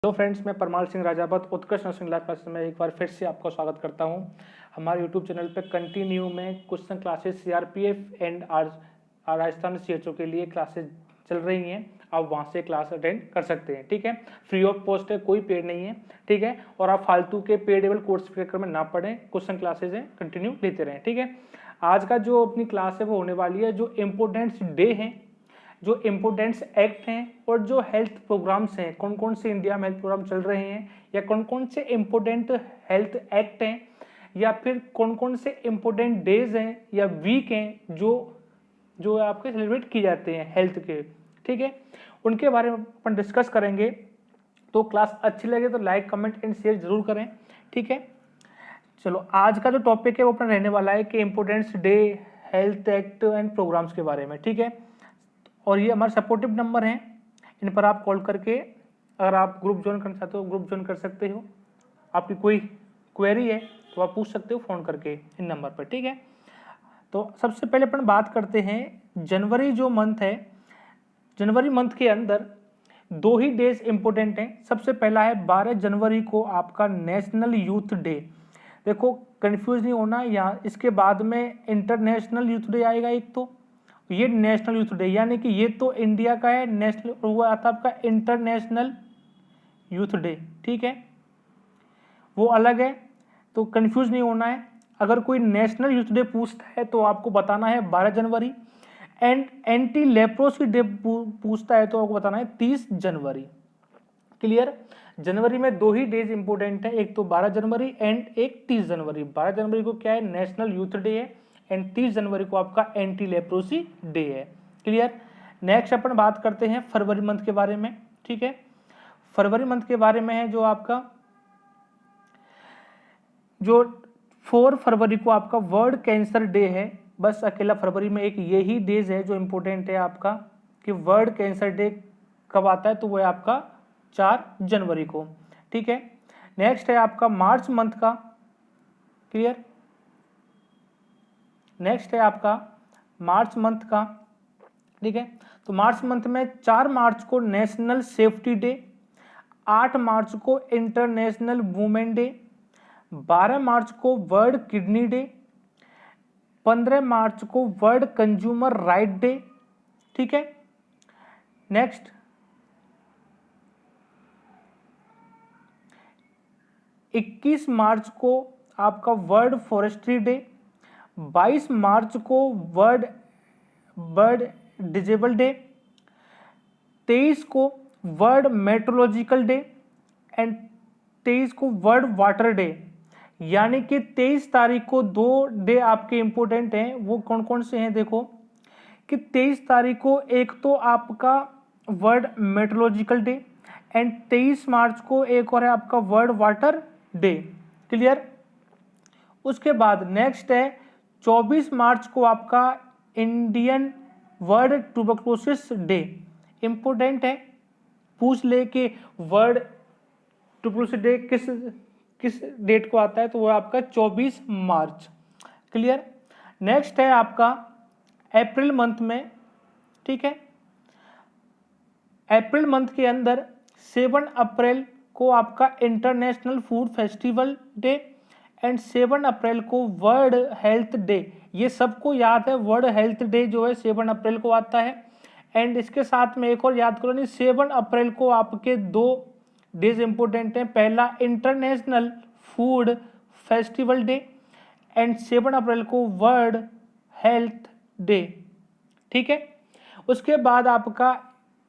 Hello friends, मैं परमाल सिंह राजावत उत्कृष्ट nursing life classes में एक बार फिर से आपका स्वागत करता हूं। हमारे यूट्यूब चैनल पर कंटिन्यू में question classes CRPF and Rajasthan CHO के लिए क्लासेस चल रही हैं। आप वहां से क्लास अटेंड कर सकते हैं, ठीक है। फ्री ऑफ कॉस्ट है, कोई पेड नहीं है, ठीक है। और आप फालतू के पेडेबल कोर्स के चक्कर में ना पढ़ें, क्वेश्चन क्लासेज हैं कंटिन्यू लेते रहें, ठीक है। आज का जो अपनी क्लास है वो होने वाली है, जो इम्पोर्टेंट्स डे है, जो इम्पोर्टेंट्स एक्ट हैं और जो हेल्थ प्रोग्राम्स हैं, कौन कौन से इंडिया में हेल्थ प्रोग्राम चल रहे हैं, या कौन कौन से इम्पोर्टेंट हेल्थ एक्ट हैं, या फिर कौन कौन से इम्पोर्टेंट डेज हैं या वीक हैं जो जो आपके सेलिब्रेट किए जाते हैं हेल्थ के, ठीक है। उनके बारे में अपन डिस्कस करेंगे। तो क्लास अच्छी लगे तो लाइक कमेंट एंड शेयर जरूर करें, ठीक है। चलो, आज का जो टॉपिक है वो अपना रहने वाला है कि importance day, health act and programmes के बारे में, ठीक है। और ये हमारे सपोर्टिव नंबर हैं, इन पर आप कॉल करके अगर आप ग्रुप ज्वाइन करना चाहते हो ग्रुप ज्वाइन कर सकते हो। आपकी कोई क्वेरी है तो आप पूछ सकते हो फ़ोन करके इन नंबर पर, ठीक है। तो सबसे पहले अपन बात करते हैं जनवरी जो मंथ है, जनवरी मंथ के अंदर दो ही डेज इंपॉर्टेंट हैं। सबसे पहला है 12 जनवरी को आपका नेशनल यूथ डे। देखो, कंफ्यूज नहीं होना, यहाँ इसके बाद में इंटरनेशनल यूथ डे आएगा एक, तो ये नेशनल यूथ डे, यानी कि ये तो इंडिया का है नेशनल, वो आता आपका इंटरनेशनल यूथ डे, ठीक है, वो अलग है। तो कंफ्यूज नहीं होना है। अगर कोई नेशनल यूथ डे पूछता है तो आपको बताना है 12 जनवरी, एंड एंटी लेप्रोसी डे पूछता है तो आपको बताना है 30 जनवरी। क्लियर। जनवरी में दो ही डेज इंपॉर्टेंट है, एक तो 12 जनवरी एंड एक 30 जनवरी। 12 जनवरी को क्या है, नेशनल यूथ डे है, एंड 30 जनवरी को आपका एंटी लेप्रोसी डे है। क्लियर। नेक्स्ट अपन बात करते हैं फरवरी मंथ के बारे में, ठीक है। फरवरी मंथ के बारे में है जो आपका, जो 4 फरवरी को आपका वर्ल्ड कैंसर डे है। बस अकेला फरवरी में एक यही डेज है जो इंपॉर्टेंट है आपका, कि वर्ल्ड कैंसर डे कब आता है, तो वो है आपका 4 जनवरी को, ठीक है। नेक्स्ट है आपका मार्च मंथ का। क्लियर। नेक्स्ट है आपका मार्च मंथ का, ठीक है। तो मार्च मंथ में 4 मार्च को नेशनल सेफ्टी डे, 8 मार्च को इंटरनेशनल वुमेन डे, 12 मार्च को वर्ल्ड किडनी डे, 15 मार्च को वर्ल्ड कंज्यूमर राइट डे, ठीक है। नेक्स्ट 21 मार्च को आपका वर्ल्ड फॉरेस्ट्री डे, 22 मार्च को वर्ल्ड बर्ड डिजेबल डे, 23 को वर्ल्ड मेट्रोलॉजिकल डे, एंड 23 को वर्ल्ड वाटर डे। यानी कि 23 तारीख को दो डे आपके इंपॉर्टेंट हैं। वो कौन कौन से हैं, देखो कि 23 तारीख को एक तो आपका वर्ल्ड मेट्रोलॉजिकल डे, एंड 23 मार्च को एक और है आपका वर्ल्ड वाटर डे। क्लियर। उसके बाद नेक्स्ट है 24 मार्च को आपका Indian world tuberculosis day. Important है, पूछ ले कि वर्ल्ड ट्यूबरकुलोसिस डे किस किस डेट को आता है, तो वो आपका 24 मार्च। क्लियर। नेक्स्ट है आपका अप्रैल मंथ में, ठीक है। अप्रैल मंथ के अंदर 7 अप्रैल को आपका international food festival day, and 7 अप्रैल को वर्ल्ड हेल्थ डे। ये सबको याद है, वर्ल्ड हेल्थ डे जो है 7 अप्रैल को आता है। एंड इसके साथ में एक और याद करो, नहीं 7 अप्रैल को आपके दो डेज इंपॉर्टेंट हैं। पहला international food festival day, and 7 अप्रैल को वर्ल्ड हेल्थ डे, ठीक है। उसके बाद आपका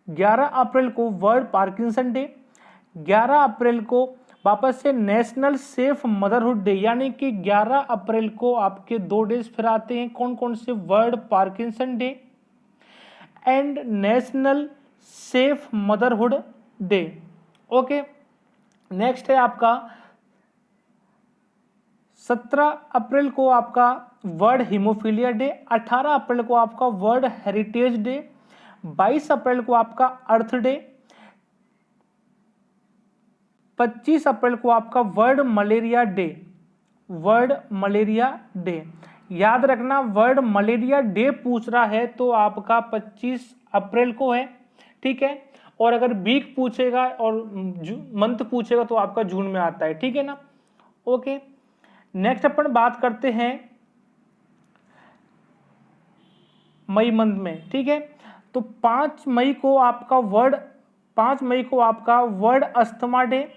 11 अप्रैल को वर्ल्ड पार्किंसन डे, 11 अप्रैल को वापस से नेशनल सेफ मदरहुड डे। यानी कि 11 अप्रैल को आपके दो डेज फिर आते हैं, कौन कौन से, world Parkinson day and national safe motherhood day. Okay. Next है आपका 17 अप्रैल को आपका वर्ल्ड हीमोफीलिया डे, 18 अप्रैल को आपका वर्ल्ड हेरिटेज डे, 22 अप्रैल को आपका अर्थ डे, 25 अप्रैल को आपका world malaria day, world malaria day. याद रखना, वर्ल्ड मलेरिया डे पूछ रहा है तो आपका 25 अप्रैल को है, ठीक है। और अगर वीक पूछेगा और मंथ पूछेगा तो आपका जून में आता है, ठीक है ना। ओके, नेक्स्ट अपन बात करते हैं मई मंथ में, ठीक है। तो 5 मई को आपका वर्ल्ड अस्थमा डे,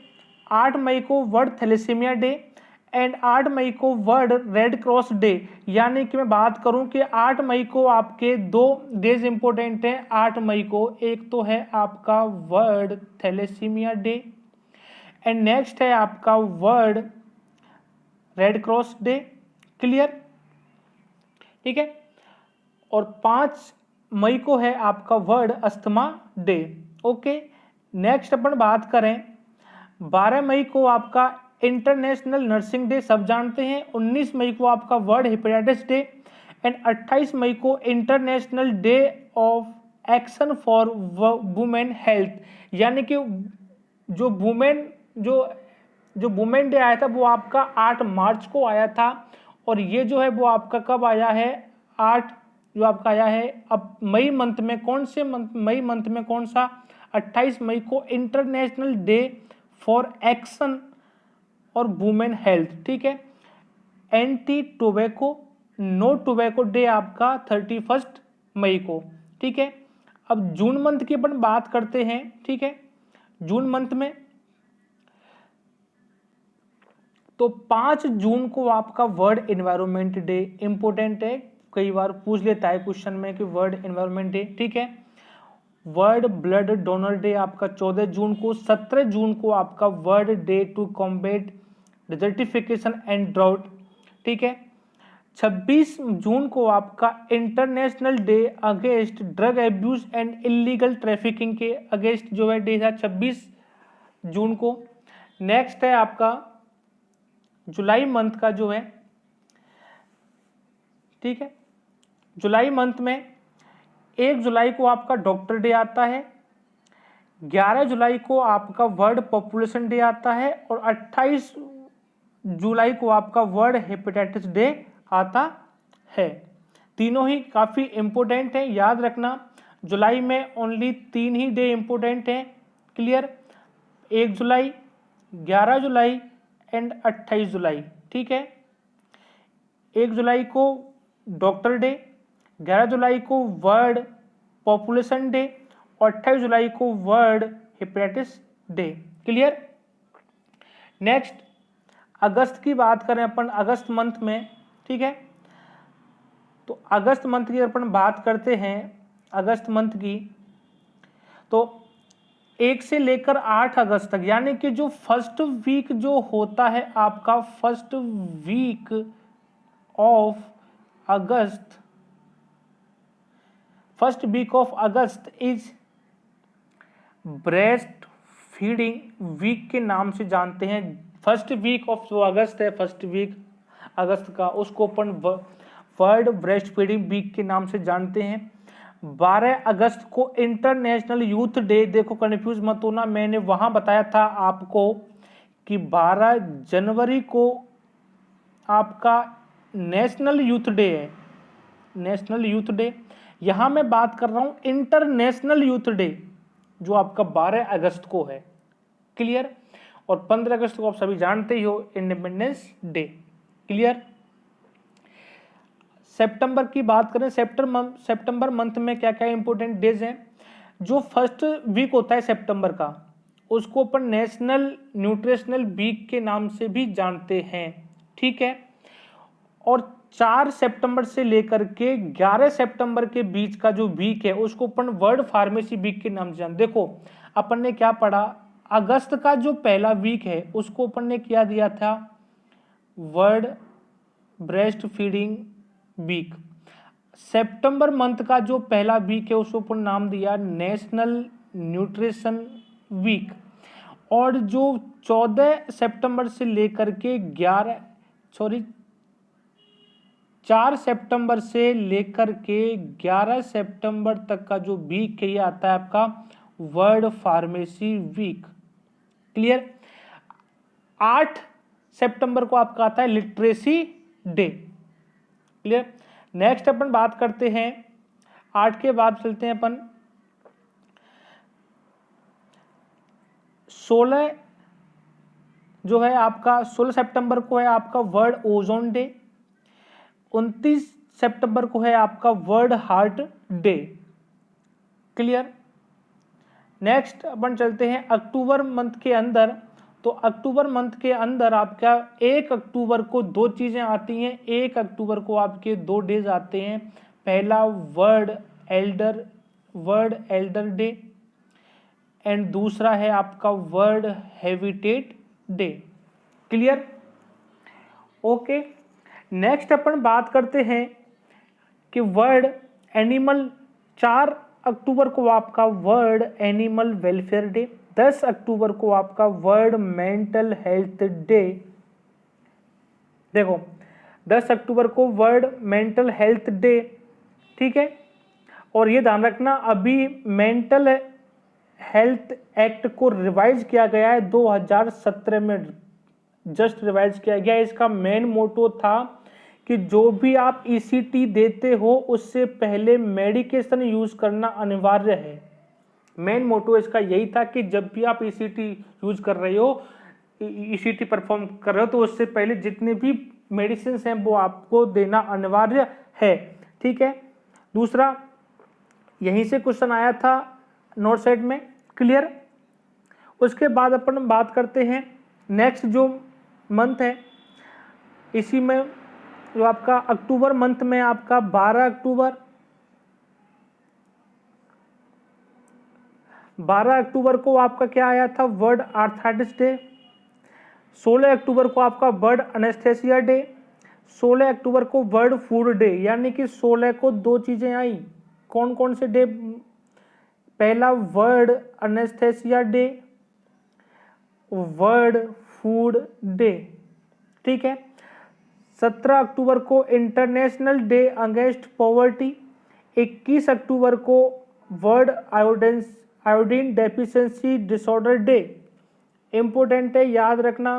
8 मई को वर्ल्ड थैलेसीमिया डे एंड 8 मई को वर्ल्ड रेड क्रॉस डे। यानी कि मैं बात करूं कि 8 मई को आपके 2 डेज इंपॉर्टेंट हैं। 8 मई को एक तो है आपका world thalassaemia day and next है आपका world red cross day. Clear, ठीक है। और 5 मई को है आपका world asthma day. Okay, next अपन बात करें 12 मई को आपका इंटरनेशनल नर्सिंग डे, सब जानते हैं। 19 मई को आपका वर्ल्ड हेपेटाइटिस डे एंड 28 मई को international day of action for women health. यानी कि जो वुमेन डे आया था वो आपका 8 मार्च को आया था और ये जो है वो आपका कब आया है, 8 जो आपका आया है अब मई मंथ में। कौन से मंथ, मई मंथ में कौन सा, 28 मई को इंटरनेशनल डे फॉर एक्शन और वुमेन हेल्थ, ठीक है। Anti tobacco no tobacco day आपका 31 मई को, ठीक है। अब जून मंथ की अपन बात करते हैं, ठीक है। जून मंथ में तो 5 जून को आपका वर्ल्ड एनवायरनमेंट डे, इंपोर्टेंट है, कई बार पूछ लेता है क्वेश्चन में कि वर्ल्ड एनवायरनमेंट डे, ठीक है। वर्ल्ड ब्लड डोनर डे आपका 14 जून को। 17 जून को आपका world day to combat desertification and drought, ठीक है। 26 जून को आपका international day against drug abuse and illegal trafficking के अगेंस्ट जो है डे था 26 जून को। नेक्स्ट है आपका जुलाई मंथ का जो है, ठीक है। जुलाई मंथ में 1 जुलाई को आपका डॉक्टर डे आता है, 11 जुलाई को आपका वर्ल्ड पॉपुलेशन डे आता है और 28 जुलाई को आपका वर्ल्ड हेपेटाइटिस डे आता है। तीनों ही काफ़ी इंपॉर्टेंट है, याद रखना। जुलाई में ओनली 3 ही डे इंपॉर्टेंट हैं। क्लियर, 1 जुलाई, 11 जुलाई एंड 28 जुलाई, ठीक है। 1 जुलाई को डॉक्टर डे, 11 जुलाई को वर्ल्ड पॉपुलेशन डे और 28 जुलाई को world hepatitis day. Clear. Next अगस्त की बात करें अपन, अगस्त मंथ में, ठीक है। तो अगस्त मंथ की अपन बात करते हैं, अगस्त मंथ की तो 1 से लेकर 8 अगस्त तक, यानी कि जो फर्स्ट वीक जो होता है आपका, first week of August, first week of August is breast feeding week के नाम से जानते हैं। फर्स्ट वीक ऑफ जो अगस्त है, फर्स्ट वीक अगस्त का, उसको अपन वर्ल्ड ब्रेस्ट फीडिंग वीक के नाम से जानते हैं। 12 अगस्त को इंटरनेशनल यूथ डे, देखो कंफ्यूज मत होना, मैंने वहां बताया था आपको कि 12 जनवरी को आपका नेशनल यूथ डे है, नेशनल यूथ डे। यहां मैं बात कर रहा हूं इंटरनेशनल यूथ डे जो आपका 12 अगस्त को है। क्लियर। और 15 अगस्त को आप सभी जानते ही हो, इंडिपेंडेंस डे। क्लियर। सितंबर की बात करें, सितंबर मंथ में क्या क्या इंपॉर्टेंट डेज हैं। जो फर्स्ट वीक होता है सितंबर का, उसको अपन नेशनल न्यूट्रिशनल वीक के नाम से भी जानते हैं, ठीक है। और 4 सितंबर से लेकर के 11 सितंबर के बीच का जो वीक है उसको अपन वर्ल्ड फार्मेसी वीक के नाम से जानते। देखो अपन ने क्या पढ़ा, अगस्त का जो पहला वीक है उसको अपन ने क्या दिया था, वर्ल्ड ब्रेस्ट फीडिंग वीक। सितंबर मंथ का जो पहला वीक है उसको अपन नाम दिया नेशनल न्यूट्रिशन वीक। और जो 14 सितंबर से लेकर के 4 सितंबर से लेकर के 11 सितंबर तक का जो वीक है ये आता है आपका वर्ल्ड फार्मेसी वीक। क्लियर। 8 सितंबर को आपका आता है लिटरेसी डे। क्लियर। नेक्स्ट अपन बात करते हैं, 8 के बाद चलते हैं अपन 16 जो है आपका 16 सितंबर को है आपका वर्ल्ड ओजोन डे। 29 सितंबर को है आपका world heart day. Clear. Next अपन चलते हैं अक्टूबर मंथ के अंदर। तो अक्टूबर मंथ के अंदर आपका 1 अक्टूबर को दो चीजें आती हैं। 1 अक्टूबर को आपके दो डेज आते हैं। पहला वर्ल्ड एल्डर डे एंड दूसरा है आपका world habitat day. Clear. Okay. Next अपन बात करते हैं कि वर्ल्ड एनिमल 4 अक्टूबर को आपका वर्ल्ड एनिमल वेलफेयर डे। 10 अक्टूबर को आपका वर्ल्ड मेंटल हेल्थ डे। देखो 10 अक्टूबर को वर्ल्ड मेंटल हेल्थ डे, ठीक है। और ये ध्यान रखना अभी मेंटल हेल्थ एक्ट को रिवाइज किया गया है 2017 में, जस्ट रिवाइज किया गया। इसका मेन मोटो था कि जो भी आप ईसीटी देते हो उससे पहले मेडिकेशन यूज करना अनिवार्य है। मेन मोटो इसका यही था कि जब भी आप ईसीटी यूज कर रहे हो, ईसीटी परफॉर्म कर रहे हो, तो उससे पहले जितने भी मेडिसिन हैं वो आपको देना अनिवार्य है, ठीक है। दूसरा यहीं से क्वेश्चन आया था नोट सेट में। क्लियर। उसके बाद अपन बात करते हैं नेक्स्ट जो मंथ है, इसी में जो आपका अक्टूबर मंथ में आपका 12 अक्टूबर को आपका क्या आया था, वर्ल्ड आर्थराइटिस डे। 16 अक्टूबर को आपका वर्ल्ड एनेस्थेसिया डे। 16 अक्टूबर को वर्ल्ड फूड डे। यानी कि 16 को दो चीजें आई। कौन कौन से डे? पहला world anaesthesia day, world food day, ठीक है। 17 अक्टूबर को इंटरनेशनल डे अगेंस्ट पॉवर्टी। 21 अक्टूबर को world iodine deficiency disorder day. Important है, याद रखना।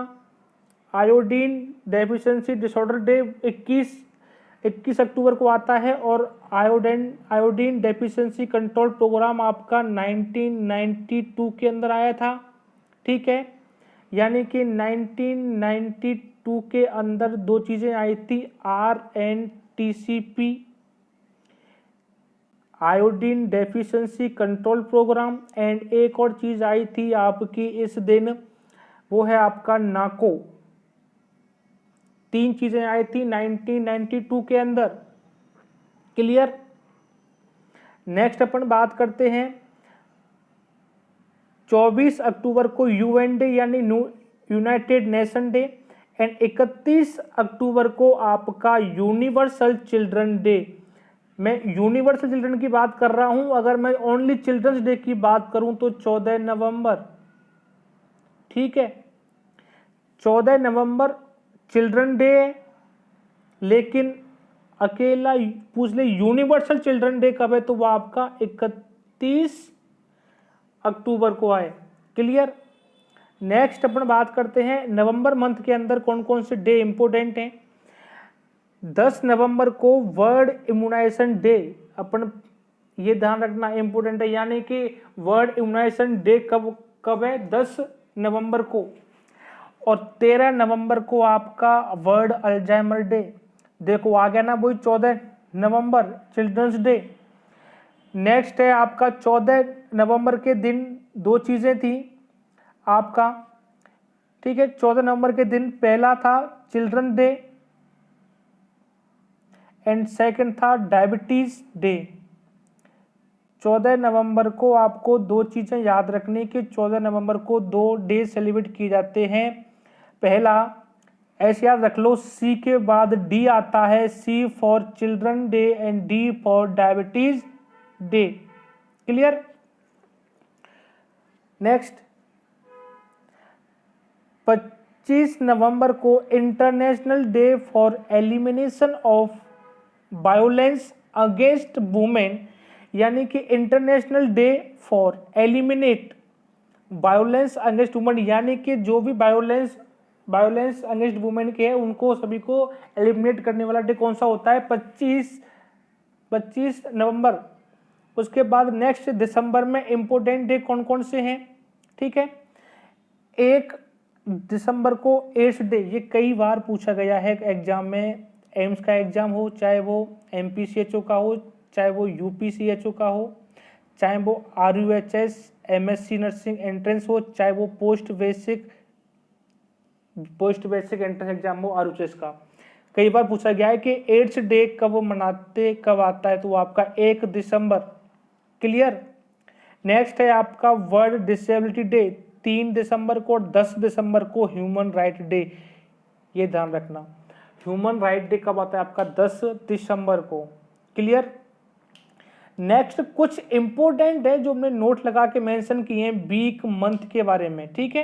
आयोडीन डेफिशिएंसी डिसऑर्डर डे 21 अक्टूबर को आता है और आयोडीन डेफिशिएंसी कंट्रोल प्रोग्राम आपका 1992 के अंदर आया था, ठीक है। यानी कि 1992 के अंदर दो चीजें आई थी, RNTCP iodine deficiency control programme, and एक और चीज आई थी आपकी इस दिन, वो है आपका नाको। 3 चीजें आई थी 1992 के अंदर। क्लियर। नेक्स्ट अपन बात करते हैं 24 अक्टूबर को यूएन डे यानी यूनाइटेड नेशन डे, एंड 31 अक्टूबर को आपका यूनिवर्सल चिल्ड्रन डे। मैं यूनिवर्सल चिल्ड्रन की बात कर रहा हूं, अगर मैं ओनली चिल्ड्रंस डे की बात करूं तो 14 नवंबर, ठीक है। 14 नवंबर चिल्ड्रन डे, लेकिन अकेला पूछ ले यूनिवर्सल चिल्ड्रन डे कब है, तो वो आपका 31 अक्टूबर को आए। क्लियर। नेक्स्ट अपन बात करते हैं नवंबर मंथ के अंदर कौन कौन से डे इंपोर्टेंट हैं। 10 नवंबर को वर्ल्ड इम्यूनाइजेशन डे, अपन ये ध्यान रखना इंपोर्टेंट है, यानी कि वर्ल्ड इम्यूनाइजेशन डे कब है, 10 नवंबर को। और 13 नवंबर को आपका वर्ल्ड अल्जाइमर डे। देखो आ गया ना वही 14 नवंबर चिल्ड्रंस डे। नेक्स्ट है आपका 14 नवंबर के दिन दो चीजें थी आपका, ठीक है। 14 नवंबर के दिन पहला था चिल्ड्रन डे एंड सेकंड था डायबिटीज डे। 14 नवंबर को आपको दो चीजें याद रखनी कि 14 नवंबर को दो डे सेलिब्रेट किए जाते हैं। पहला ऐसे याद रख लो, सी के बाद डी आता है, C for children day and D for diabetes day. Clear. Next 25 नवंबर को international day for elimination of violence against women, यानी कि international day for eliminate violence against women, यानी कि जो भी वायोलेंस अगेंस्ट वुमेन के हैं उनको सभी को एलिमिनेट करने वाला डे कौन सा होता है, 25 नवंबर। उसके बाद नेक्स्ट दिसंबर में इंपोर्टेंट डे कौन कौन से हैं, ठीक है। 1 दिसंबर को एड्स डे, ये कई बार पूछा गया है एग्जाम में, एम्स का एग्जाम हो, चाहे वो MPCHO का हो, चाहे वो UPCHO का हो, चाहे वो RUHS MSc नर्सिंग एंट्रेंस हो, चाहे वो पोस्ट बेसिक एंट्रेंस एग्जाम हो RUHS का। कई बार पूछा गया है कि एड्स डे कब मनाते, कब आता है, तो वो आपका 1 दिसंबर। क्लियर। नेक्स्ट है आपका वर्ल्ड डिसेबिलिटी डे, 3 दिसंबर को, और 10 दिसंबर को ह्यूमन राइट डे। ये ध्यान रखना, ह्यूमन राइट डे कब आता है आपका 10 दिसंबर को। क्लियर। नेक्स्ट कुछ इंपोर्टेंट है जो हमने नोट लगा के मेंशन किए हैं वीक मंथ के बारे में, ठीक है।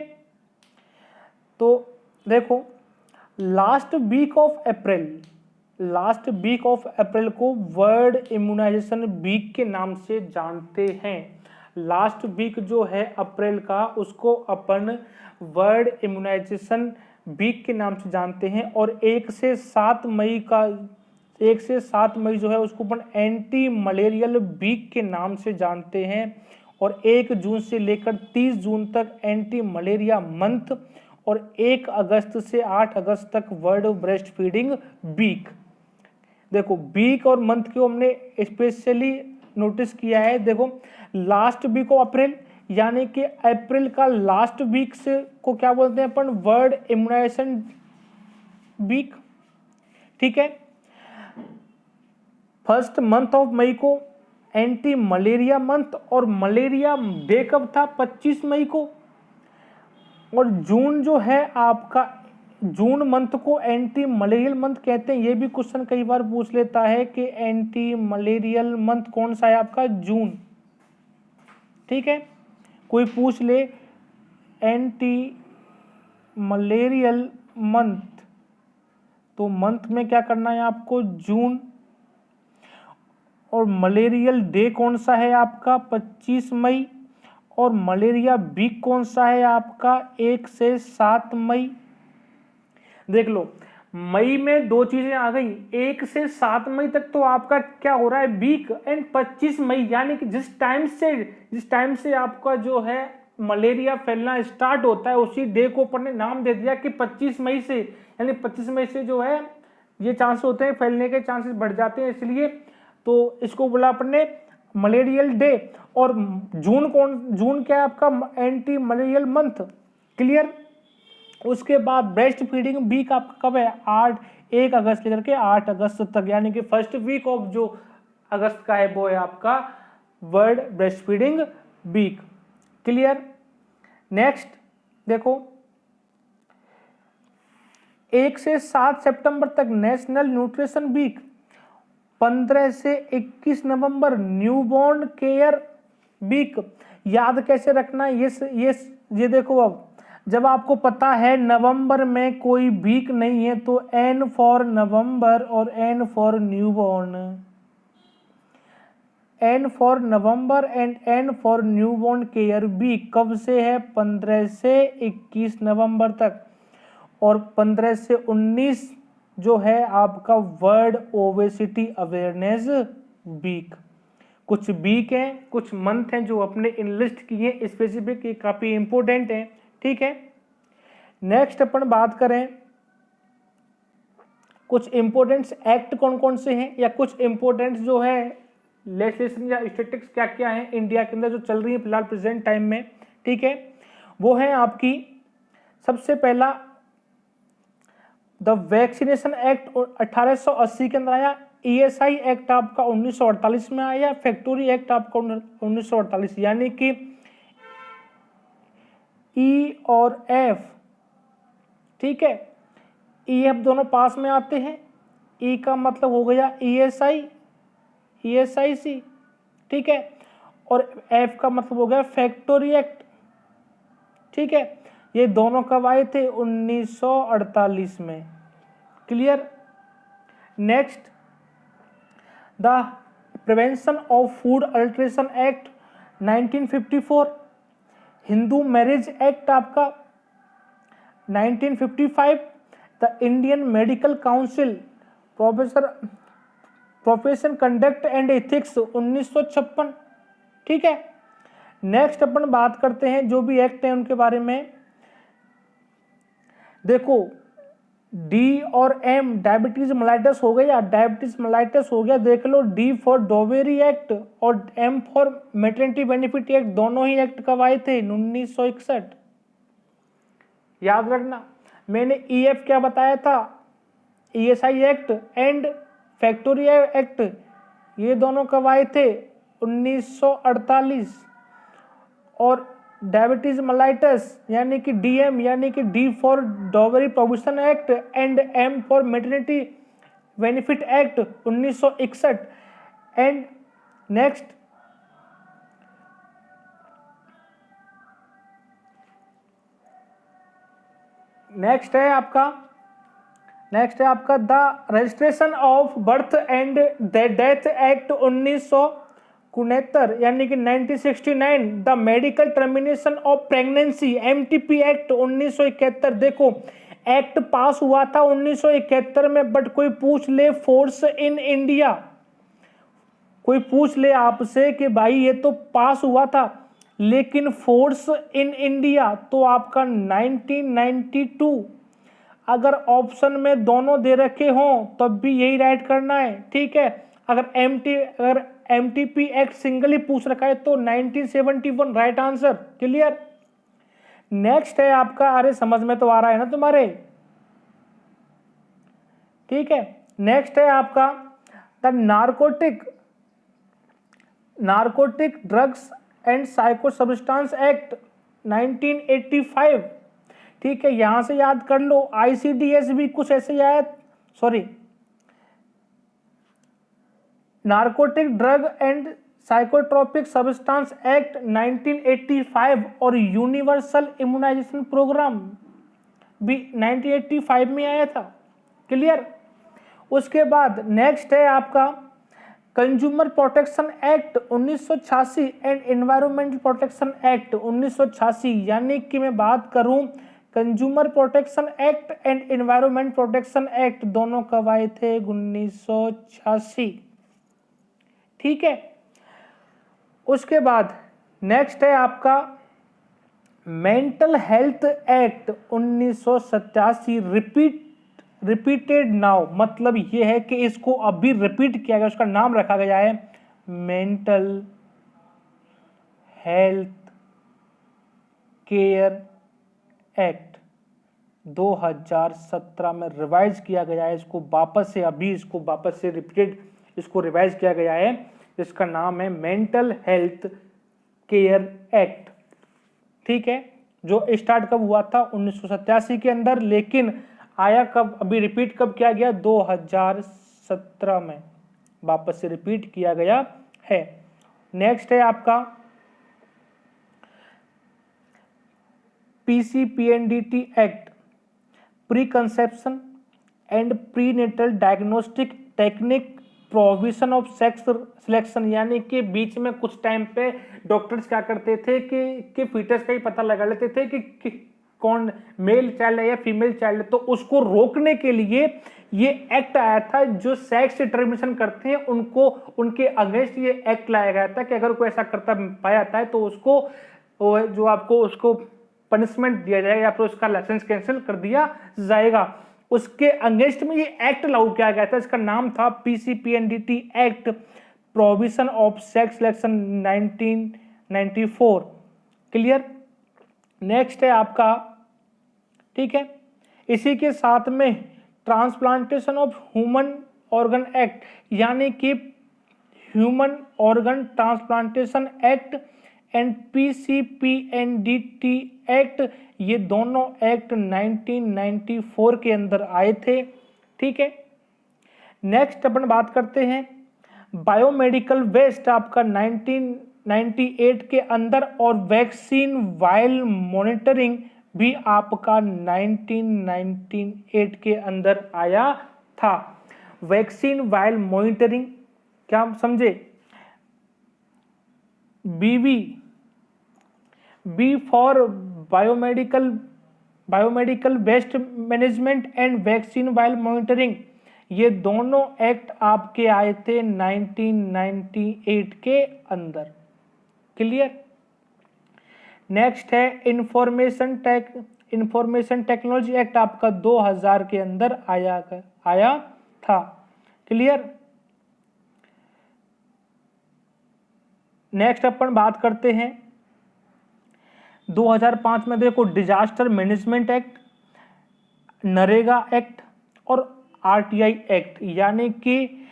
तो देखो, लास्ट वीक ऑफ अप्रैल को वर्ल्ड इम्यूनाइजेशन वीक के नाम से जानते हैं। लास्ट वीक जो है अप्रैल का, उसको अपन वर्ल्ड इम्यूनाइजेशन वीक के नाम से जानते हैं। और 1 से 7 मई जो है उसको अपन एंटी मलेरियल वीक के नाम से जानते हैं। और 1 जून से लेकर 30 जून तक एंटी मलेरिया मंथ, और 1 अगस्त से 8 अगस्त तक वर्ल्ड ब्रेस्ट फीडिंग वीक। देखो वीक और मंथ को हमने स्पेशली नोटिस किया है। देखो लास्ट वीक ऑफ अप्रैल, यानी कि अप्रैल का लास्ट वीक से को क्या बोलते हैं अपन, वर्ल्ड इम्यूनाइजेशन वीक, ठीक है। फर्स्ट मंथ ऑफ मई को एंटी मलेरिया मंथ, और मलेरिया डे कब था, 25 मई को। और जून जो है आपका, जून मंथ को एंटी मलेरियल मंथ कहते हैं। ये भी क्वेश्चन कई बार पूछ लेता है कि एंटी मलेरियल मंथ कौन सा है आपका, जून, ठीक है। कोई पूछ ले एंटी मलेरियल मंथ, तो मंथ में क्या करना है आपको, जून। और मलेरियल डे कौन सा है आपका, 25 मई। और मलेरिया वीक कौन सा है आपका, 1 से 7 मई। देख लो, मई में 2 चीजें आ गई, 1 से 7 मई तक तो आपका क्या हो रहा है, वीक। एंड 25 मई, यानी कि जिस टाइम से आपका जो है मलेरिया फैलना स्टार्ट होता है, उसी डे को अपन ने नाम दे दिया कि 25 मई से, यानी 25 मई से जो है ये चांस होते हैं, फैलने के चांसेस बढ़ जाते हैं, इसलिए तो इसको बोला अपन ने मलेरियल डे। और जून क्या है आपका, एंटी मलेरियल मंथ। क्लियर। उसके बाद ब्रेस्ट फीडिंग वीक आपका कब है, 1 अगस्त लेकर के 8 अगस्त तक, यानी कि फर्स्ट वीक ऑफ जो अगस्त का है वो है आपका world breast feeding week. Clear. Next देखो, 1 से 7 सितंबर तक नेशनल न्यूट्रिशन वीक, 15 से 21 नवंबर न्यूबॉर्न केयर वीक। याद कैसे रखना है ये देखो, अब जब आपको पता है नवंबर में कोई वीक नहीं है तो N फॉर नवंबर और N for newborn, N for November and N for newborn care week कब से है, 15 से 21 नवंबर तक। और 15 से 19 जो है आपका वर्ल्ड ओबेसिटी अवेयरनेस वीक। कुछ वीक हैं, कुछ मंथ हैं जो अपने इन लिस्ट किए स्पेसिफिक, ये काफी इंपोर्टेंट है, ठीक है। नेक्स्ट अपन बात करें कुछ इंपोर्टेंट एक्ट कौन कौन से हैं, या कुछ इंपोर्टेंट जो है लेजिस्लेशन या स्टैटिस्टिक्स क्या क्या है इंडिया के अंदर जो चल रही है फिलहाल प्रेजेंट टाइम में, ठीक है। वो है आपकी सबसे पहला द वैक्सीनेशन एक्ट 1880 के अंदर आया, ESI एक्ट आपका 1948 में आया, फैक्टोरी एक्ट आपका 1948, यानी कि E और F, ठीक है। EF दोनों पास में आते हैं, E का मतलब हो गया ESIC, ठीक है। और F का मतलब हो गया फैक्टोरी एक्ट, ठीक है। ये दोनों कब आए थे, 1948 में। Clear. Next the prevention of food alteration act 1954, Hindu marriage act आपका 1955, the Indian medical council profession conduct and ethics 1956, ठीक है। नेक्स्ट अपन बात करते हैं जो भी एक्ट है उनके बारे में। देखो डी और एम डायबिटीज मेलाइटस हो गया, डायबिटीज मेलाइटस हो गया, देख लो डी फॉर डोवेरी एक्ट और M for maternity benefit act, दोनों ही एक्ट कब आए थे? 1961। याद रखना, मैंने ईएफ क्या बताया था? ईएसआई एक्ट एंड फैक्टोरिया एक्ट, ये दोनों कब आए थे? 1948। और डायबिटीज मेलाइटस यानी कि डीएम यानी कि D for dowry provision act and M for maternity benefit act 1961। And next है आपका the registration of birth and death act 1969 यानी कि 1969, the medical termination of pregnancy MTP act 1971। देखो एक्ट पास हुआ था 1971 में, बट कोई पूछ ले फोर्स इन इंडिया, कोई पूछ ले आपसे कि भाई ये तो पास हुआ था लेकिन फोर्स इन इंडिया, तो आपका 1992। अगर ऑप्शन में दोनों दे रखे हों तब भी यही राइट करना है, ठीक है। अगर एमटीपी एक्ट सिंगल ही पूछ रखा है तो 1971 राइट आंसर। क्लियर। नेक्स्ट है आपका, अरे समझ में तो आ रहा है ना तुम्हारे, ठीक है। नेक्स्ट है आपका the narcotic drugs and psycho substance act 1985, ठीक है। यहां से याद कर लो, आईसीडीएस भी कुछ ऐसे आया, sorry, narcotic drug and psychotropic substance act 1985 और यूनिवर्सल इम्यूनाइजेशन प्रोग्राम भी 1985 में आया था। क्लियर। उसके बाद नेक्स्ट है आपका consumer protection act 1986 and environmental protection act 1986, यानी कि मैं बात करूं consumer protection act and environment protection act दोनों कब आए थे? 1986, ठीक है। उसके बाद नेक्स्ट है आपका mental health act 1987, repeated now, मतलब ये है कि इसको अभी रिपीट किया गया, उसका नाम रखा गया है मेंटल हेल्थ केयर एक्ट। 2017 में रिवाइज किया गया है इसको, वापस से अभी इसको वापस से रिपीटेड इसको रिवाइज किया गया है, जिसका नाम है मेंटल हेल्थ केयर एक्ट, ठीक है। जो स्टार्ट कब हुआ था? 1987 के अंदर, लेकिन आया कब, अभी रिपीट कब किया गया? 2017 में वापस से रिपीट किया गया है। नेक्स्ट है आपका PCPNDT act, pre conception and prenatal diagnostic technique provision of sex selection, यानी कि बीच में कुछ टाइम पे डॉक्टर्स क्या करते थे कि फीटस का ही पता लगा लेते थे कि कौन मेल चाइल्ड है या फीमेल चाइल्ड है, तो उसको रोकने के लिए ये एक्ट आया था। जो सेक्स डिटर्मिनेशन करते हैं उनको, उनके अगेंस्ट ये एक्ट लाया गया था कि अगर कोई ऐसा करता पाया जाता है तो उसको जो आपको उसको पनिशमेंट दिया जाएगा या फिर उसका लाइसेंस कैंसिल कर दिया जाएगा। उसके अगेंस्ट में ये एक्ट लागू किया गया था, इसका नाम था PCPNDT act provision of sex selection 1994। Clear. Next है आपका, ठीक है, इसी के साथ में transplantation of human organ act, यानी कि human organ transplantation act and PCPNDT act, ये दोनों एक्ट 1994 के अंदर आए थे, ठीक है। नेक्स्ट अपन बात करते हैं बायोमेडिकल वेस्ट, आपका 1998 के अंदर, और वैक्सीन वाइल मॉनिटरिंग भी आपका 1998 के अंदर आया था। वैक्सीन वाइल मॉनिटरिंग क्या समझे? B for biomedical waste management and vaccine vial monitoring, ये दोनों एक्ट आपके आए थे 1998 के अंदर। क्लियर। नेक्स्ट है इंफॉर्मेशन टेक्नोलॉजी एक्ट आपका 2000 के अंदर आया था। क्लियर। नेक्स्ट अपन बात करते हैं 2005 में देखो disaster management act, NREGA act और आरटीआई एक्ट, यानी कि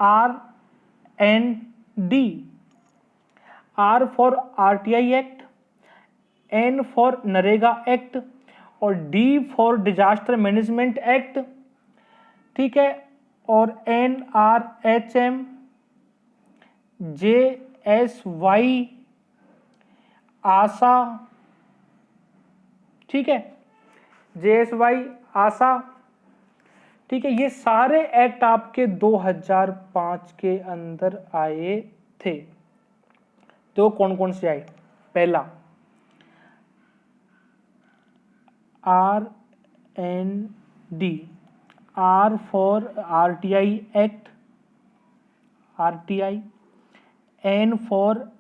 RND, R for RTI act, N for NREGA act और D for disaster management act, ठीक है, और NRHM, JSY, आशा, ठीक है, JSY, आशा, ठीक है, ये सारे एक्ट आपके 2005 के अंदर आए थे। तो कौन कौन से आए? पहला RND, R for RTI act, RTI, N for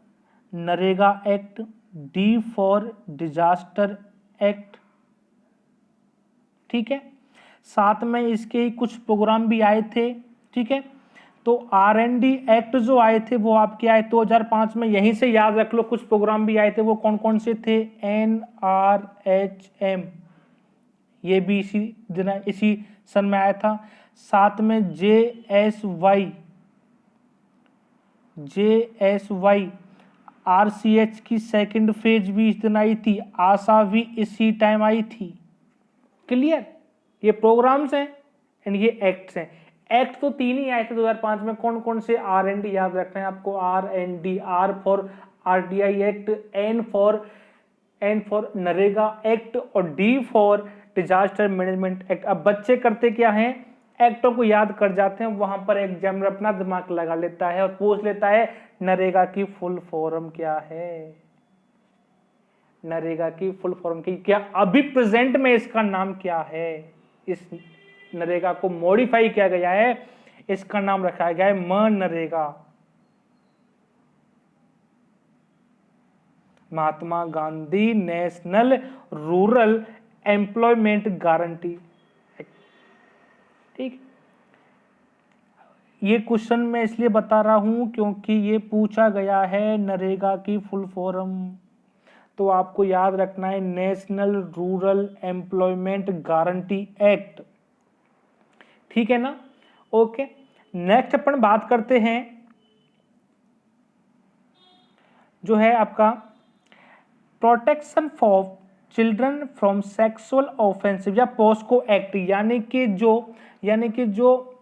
NREGA act, D for disaster act, ठीक है। साथ में इसके कुछ प्रोग्राम भी आए थे, ठीक है। तो RND एक्ट जो आए थे वो आपके आए 2005 में, यहीं से याद रख लो। कुछ प्रोग्राम भी आए थे, वो कौन कौन से थे? NRHM, ये भी इसी सन में आया था। साथ में JSY RCH की सेकंड फेज भी इस दिन आई थी। आशा भी इसी टाइम आई थी। क्लियर। ये प्रोग्राम्स हैं एंड ये एक्ट्स हैं। एक्ट तो 3 ही आए थे 2005 में। कौन कौन से? RND याद रखना है आपको, RND, R for RTI act, N for NREGA act और D for disaster management act. अब बच्चे करते क्या हैं, एक्टों को याद कर जाते हैं, वहां पर एग्जामिनर अपना दिमाग लगा लेता है और पूछ लेता है नरेगा की फुल फॉर्म क्या है, नरेगा की फुल फॉर्म की क्या अभी प्रेजेंट में इसका नाम क्या है। इस नरेगा को मॉडिफाई किया गया है, इसका नाम रखा गया है MNREGA. Mahatma Gandhi national rural employment guarantee, ठीक। ये क्वेश्चन मैं इसलिए बता रहा हूं क्योंकि ये पूछा गया है नरेगा की फुल फॉर्म, तो आपको याद रखना है national rural employment guarantee act, ठीक है ना। ओके, नेक्स्ट अपन बात करते हैं जो है आपका protection for children from sexual offensive या पोस्को एक्ट, यानी कि जो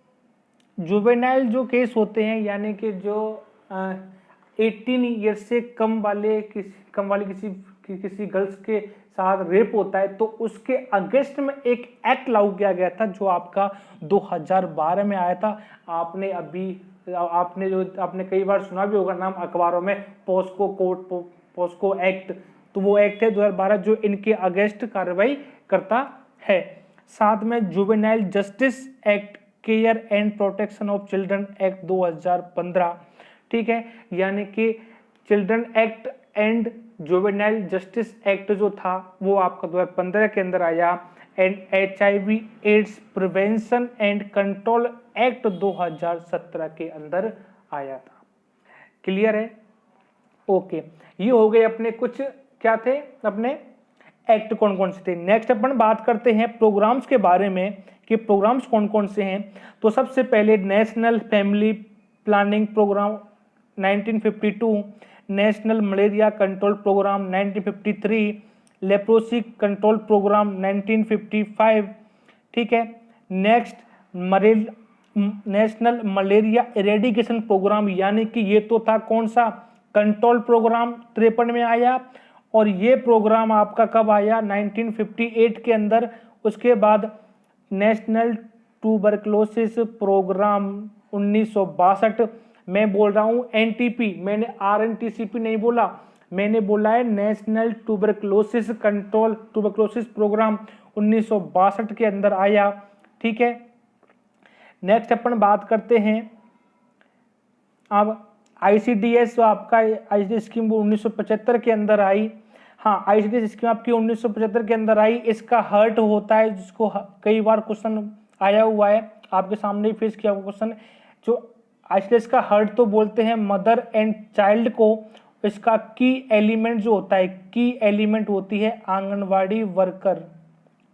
जुवेनाइल जो केस होते हैं, यानी कि जो 18 ईयर से कम वाली किसी गर्ल्स के साथ रेप होता है, तो उसके अगेंस्ट में एक एक्ट लागू किया गया था जो आपका 2012 में आया था। आपने कई बार सुना भी होगा नाम अखबारों में, पोस्को एक्ट। तो वो एक्ट है 2012 जो इनके अगेंस्ट कार्रवाई करता है। साथ में juvenile justice act, care and protection of children act 2015, ठीक है, यानी कि children act and juvenile justice act जो था वो आपका 2015 के अंदर आया। And HIV AIDS prevention and control act 2017 के अंदर आया था। क्लियर है? ओके, ये हो गए अपने कुछ क्या थे अपने एक्ट कौन कौन से थे। नेक्स्ट अपन बात करते हैं प्रोग्राम्स के बारे में कि प्रोग्राम्स कौन कौन से हैं। तो सबसे पहले national family planning programme 1952, national malaria control programme 1953, leprosy control programme 1955, ठीक है। Next national malaria eradication programme, यानी कि ये तो था कौन सा, कंट्रोल प्रोग्राम 53 में आया, और ये प्रोग्राम आपका कब आया, 1958 के अंदर। उसके बाद नेशनल ट्यूबरक्लोसिस प्रोग्राम 1962, मैं बोल रहा हूं NTP, मैंने RNTCP नहीं बोला, मैंने बोला है नेशनल ट्यूबरक्लोसिस प्रोग्राम 1962 के अंदर आया, ठीक है। नेक्स्ट अपन बात करते हैं अब ICDS, जो आपका स्कीम 1975 के अंदर आई। हाँ, आईसीडीएस स्कीम आपकी 1975 के अंदर आई। इसका हर्ट होता है, जिसको कई बार क्वेश्चन आया हुआ है, आपके सामने ही फेस किया हुआ क्वेश्चन। जो आईसीडीएस का हर्ट तो बोलते हैं मदर एंड चाइल्ड को। इसका की एलिमेंट जो होता है, की एलिमेंट होती है आंगनवाड़ी वर्कर।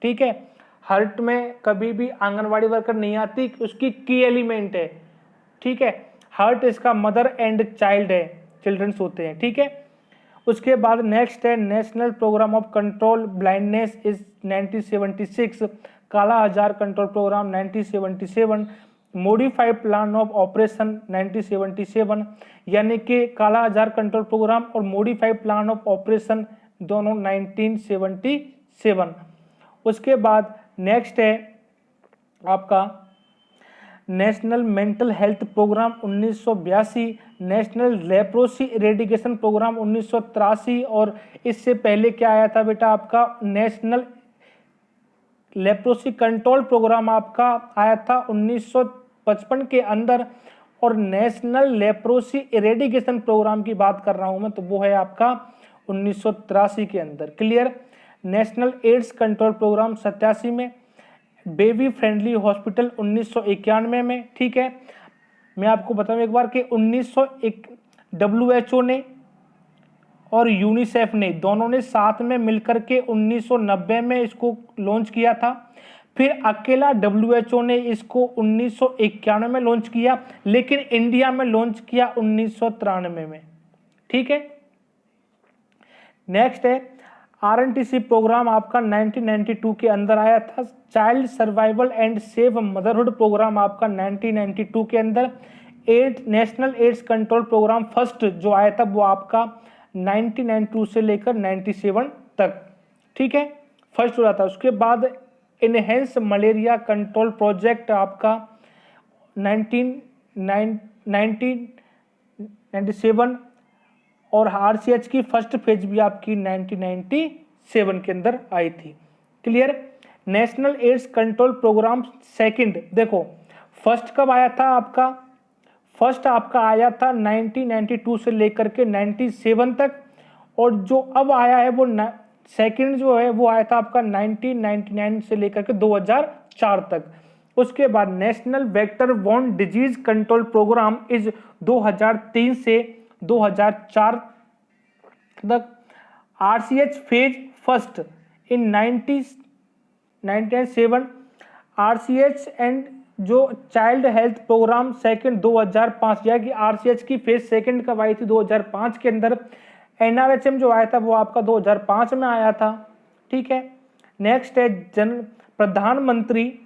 ठीक है, हर्ट में कभी भी आंगनवाड़ी वर्कर नहीं आती, उसकी की एलिमेंट है। ठीक है, हर्ट इसका मदर एंड चाइल्ड है, चिल्ड्रंस होते हैं। ठीक है, उसके बाद नेक्स्ट है national programme of control blindness is 1976, kala azar control programme 1977, modified plan of operation 1977, यानी कि काला आजार कंट्रोल प्रोग्राम और मॉडिफाइड प्लान ऑफ ऑपरेशन दोनों 1977। उसके बाद नेक्स्ट है आपका national mental health programme 1982, national leprosy eradication programme 1983, और इससे पहले क्या आया था बेटा आपका नेशनल लेप्रोसी कंट्रोल प्रोग्राम आपका आया था 1955 के अंदर, और नेशनल लेप्रोसी इरेडिकेशन प्रोग्राम की बात कर रहा हूं मैं, तो वो है आपका 1983 के अंदर। Clear. National AIDS control programme 87 में, बेबी फ्रेंडली हॉस्पिटल 1991 में। ठीक है, मैं आपको बताऊं एक बार कि 1901 WHO ने और यूनिसेफ ने दोनों ने साथ में मिलकर के 1990 में इसको लॉन्च किया था। फिर अकेला WHO ने इसको 1991 में लॉन्च किया, लेकिन इंडिया में लॉन्च किया 1993 में। ठीक है, नेक्स्ट है RNTC प्रोग्राम आपका 1992 के अंदर आया था। Child survival and safe motherhood programme आपका 1992 के अंदर। National AIDS control programme first जो आया था वो आपका 1992 से लेकर 97 तक। ठीक है, फर्स्ट हो रहा था। उसके बाद इनहेंस मलेरिया कंट्रोल प्रोजेक्ट आपका 1997, और RCH की फर्स्ट फेज भी आपकी 1997 के अंदर आई थी। Clear. National AIDS control programme second, देखो फर्स्ट कब आया था आपका, फर्स्ट आपका आया था 1992 से लेकर के 97 तक, और जो अब आया है वो सेकंड जो है वो आया था आपका 1999 से लेकर के 2004 तक। उसके बाद national vector borne disease control programme is 2003 से 2004 तक। RCH phase first in 1997, RCH and जो चाइल्ड हेल्थ प्रोग्राम सेकंड 2005, या कि RCH की फेज सेकंड कब आई थी 2005 के अंदर। NRHM जो आया था वो आपका 2005 में आया था। ठीक है, नेक्स्ट है प्रधानमंत्री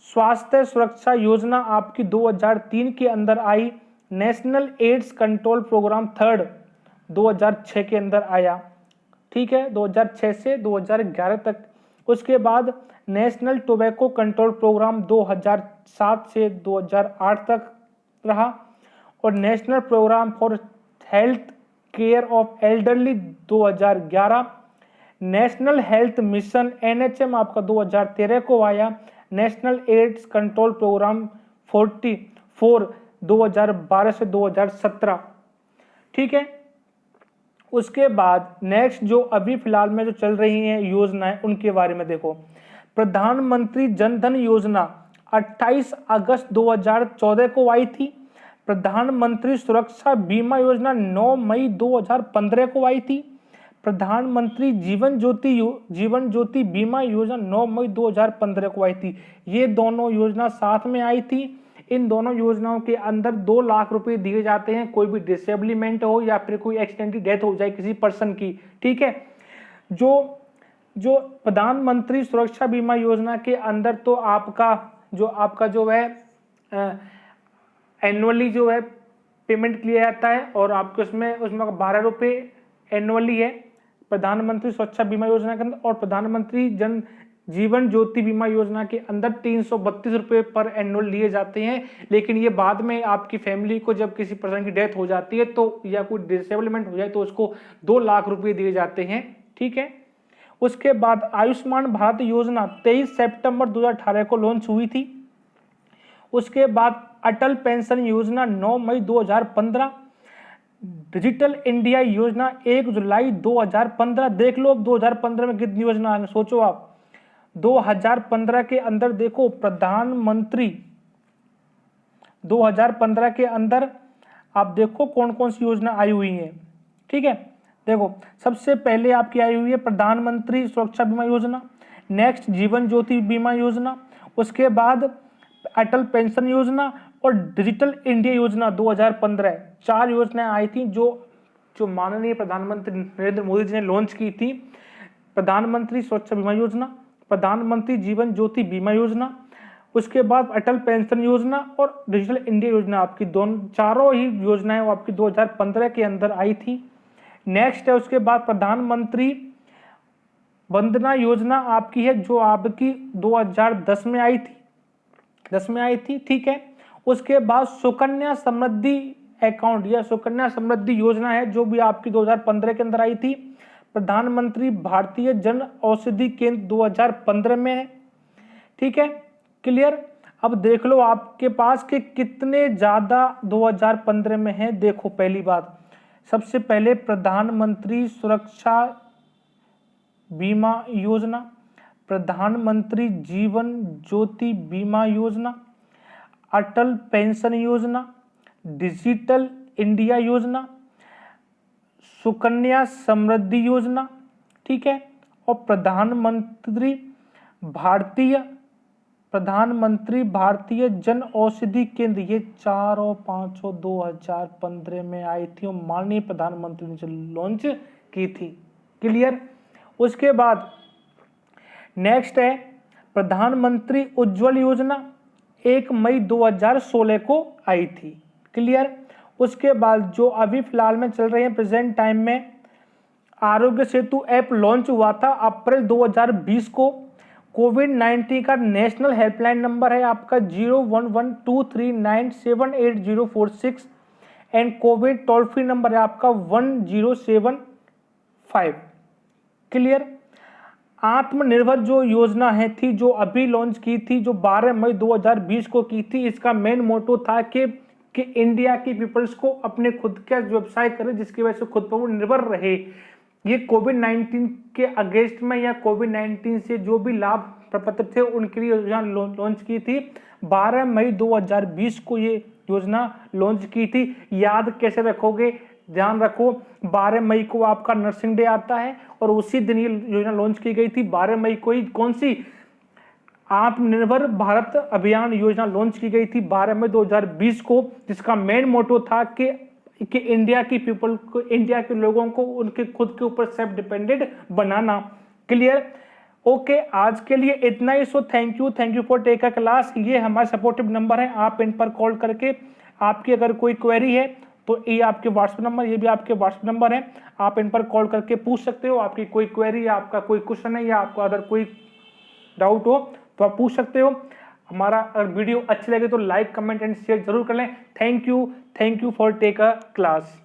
स्वास्थ्य सुरक्षा योजना आपकी 2003 के अंदर आई। National AIDS control programme third 2006 के अंदर आया। ठीक है, 2006 से 2011 तक। उसके बाद नेशनल टोबैको कंट्रोल प्रोग्राम 2007 से 2008 तक रहा, और national programme for health care of elderly 2011, national health mission NHM आपका 2013 को आया। नेशनल एड्स कंट्रोल प्रोग्राम 44 2012 से 2017। ठीक है, उसके बाद नेक्स्ट जो अभी फिलहाल में जो चल रही हैं योजनाएं उनके बारे में देखो। प्रधानमंत्री जन धन योजना 28 अगस्त 2014 को आई थी। प्रधानमंत्री सुरक्षा बीमा योजना 9 मई 2015 को आई थी। प्रधानमंत्री जीवन ज्योति बीमा योजना 9 मई 2015 को आई थी। ये दोनों योजना साथ में आई थी। इन दोनों योजनाओं के अंदर 2 लाख रुपए दिए जाते हैं, कोई भी डिसेबलिमेंट हो या फिर कोई एक्सीडेंटली डेथ हो जाए किसी पर्सन की। ठीक है, जो प्रधानमंत्री सुरक्षा बीमा योजना के अंदर तो आपका जो है एनुअली जो है पेमेंट किया जाता है, और आपको उसमें 12 रुपये एनुअली है प्रधानमंत्री सुरक्षा बीमा योजना के अंदर। और प्रधानमंत्री जीवन ज्योति बीमा योजना के अंदर 332 रुपये पर एनुअल लिए जाते हैं, लेकिन ये बाद में आपकी फैमिली को जब किसी पर्सन की डेथ हो जाती है तो या कोई डिसेबलमेंट हो जाए तो उसको 2 लाख रुपये दिए जाते हैं। ठीक है, उसके बाद आयुष्मान भारत योजना 23 सितंबर 2018 को लॉन्च हुई थी। उसके बाद अटल पेंशन योजना 9 मई 2015, डिजिटल इंडिया योजना 1 जुलाई 2015, देख लो अब 2015 में कितनी योजना है, सोचो आप। 2015 के अंदर देखो प्रधानमंत्री, 2015 के अंदर आप देखो कौन कौन सी योजना आई हुई है। ठीक है, देखो सबसे पहले आपकी आई हुई है प्रधानमंत्री सुरक्षा बीमा योजना, नेक्स्ट जीवन ज्योति बीमा योजना, उसके बाद अटल पेंशन योजना और डिजिटल इंडिया योजना 2015। 4 योजनाएं आई थी जो माननीय प्रधानमंत्री नरेंद्र मोदी जी ने लॉन्च की थी। प्रधानमंत्री सुरक्षा बीमा योजना, प्रधानमंत्री जीवन ज्योति बीमा योजना, उसके बाद अटल पेंशन योजना और डिजिटल इंडिया योजना, आपकी चारों ही योजनाएं वो आपकी 2015 के अंदर आई थी। नेक्स्ट है उसके बाद प्रधानमंत्री वंदना योजना आपकी है, जो आपकी 2010 में आई थी, 10 में आई थी। ठीक है, उसके बाद सुकन्या समृद्धि अकाउंट या सुकन्या समृद्धि योजना है, जो भी आपकी 2015 के अंदर आई थी। प्रधानमंत्री भारतीय जन औषधि केंद्र 2015 में है। ठीक है, क्लियर। अब देख लो आपके पास के कितने ज्यादा 2015 में है। देखो पहली बात, सबसे पहले प्रधानमंत्री सुरक्षा बीमा योजना, प्रधानमंत्री जीवन ज्योति बीमा योजना, अटल पेंशन योजना, डिजिटल इंडिया योजना, सुकन्या समृद्धि योजना। ठीक है, और प्रधानमंत्री भारतीय जन औषधि केंद्र, ये 4 और 5 2015 में आई थी और माननीय प्रधानमंत्री ने लॉन्च की थी। क्लियर। उसके बाद नेक्स्ट है प्रधानमंत्री उज्ज्वल योजना, 1 मई 2016 को आई थी। क्लियर। उसके बाद जो अभी फिलहाल में चल रहे हैं प्रेजेंट टाइम में, आरोग्य सेतु ऐप लॉन्च हुआ था अप्रैल 2020 को। कोविड-19 का नेशनल हेल्पलाइन नंबर है आपका 011239788046 and Covid toll free number है आपका 1075। क्लियर। आत्मनिर्भर जो योजना है थी, जो अभी लॉन्च की थी, जो 12 मई 2020 को की थी, इसका मेन मोटो था कि इंडिया की पीपल्स को अपने खुद का व्यवसाय करे, जिसकी वजह से खुद पर वो निर्भर रहे। ये कोविड-19 के अगेंस्ट में या कोविड-19 से जो भी लाभ प्रपत्र थे उनके लिए योजना लॉन्च की थी। 12 मई 2020 को ये योजना लॉन्च की थी। याद कैसे रखोगे, ध्यान रखो, 12 मई को आपका नर्सिंग डे आता है और उसी दिन ये योजना लॉन्च की गई थी। 12 मई को ही कौन सी आत्मनिर्भर भारत अभियान योजना लॉन्च की गई थी 12 मई 2020 को, जिसका मेन मोटो था कि इंडिया की पीपल को, इंडिया के लोगों को उनके खुद के ऊपर सेल्फ डिपेंडेंट बनाना। क्लियर। ओके, आज के लिए इतना ही। So thank you for take a class. ये हमारे सपोर्टिव नंबर है, आप इन पर कॉल करके आपकी अगर कोई क्वेरी है तो ये आपके व्हाट्सएप नंबर, ये भी आपके व्हाट्सएप नंबर है, आप इन पर कॉल करके पूछ सकते हो। आपकी कोई क्वेरी या आपका कोई क्वेश्चन है या आपको अगर कोई डाउट हो तो आप पूछ सकते हो। हमारा अगर वीडियो अच्छी लगे तो लाइक, कमेंट एंड शेयर जरूर कर लें। Thank you for take a class.